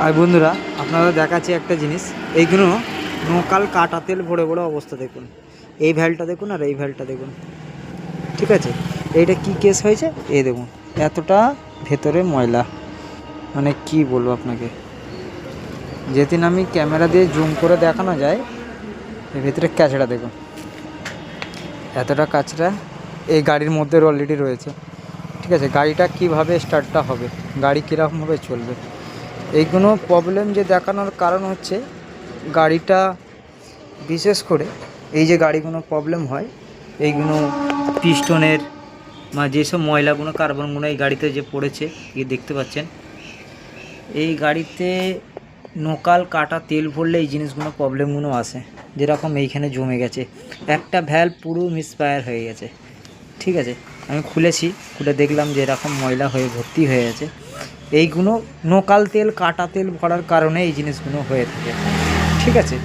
আর বন্ধুরা আপনারা দেখাচ্ছি একটা জিনিস, এইগুলো নোকাল কাটা তেল ভরে ভরে অবস্থা দেখুন। এই ভ্যালটা দেখুন আর এই ভ্যালটা দেখুন, ঠিক আছে। এইটা কি কেস হয়েছে এই দেখুন, এতটা ভেতরে ময়লা, মানে কি বলবো আপনাকে। যেদিন আমি ক্যামেরা দিয়ে জুম করে দেখানো যায়, এর ভিতরে কাঁচড়া দেখুন, এতটা কাঁচড়া এই গাড়ির মধ্যে অলরেডি রয়েছে, ঠিক আছে। গাড়িটা কিভাবে স্টার্টটা হবে, গাড়ি কীরকমভাবে চলবে, এইগুলো প্রবলেম যে দেখানোর কারণ হচ্ছে গাড়িটা, বিশেষ করে এই যে গাড়িগুলো প্রবলেম হয়, এইগুলো পিস্টনের বা যেসব ময়লাগুলো কার্বনগুলো এই গাড়িতে যে পড়েছে, এই দেখতে পাচ্ছেন, এই গাড়িতে নোকাল কাটা তেল ভরলে এই জিনিসগুলো প্রবলেমগুলো আসে। যেরকম এইখানে জমে গেছে, একটা ভ্যালভ পুরো মিসফায়ার হয়ে গেছে, ঠিক আছে। আমি খুলেছি, খুলে দেখলাম যে এরকম ময়লা হয়ে ভর্তি হয়ে গেছে। এইগুলো নোকাল তেল কাটা তেল ভরার কারণে এই জিনিসগুলো হয়ে থাকে, ঠিক আছে।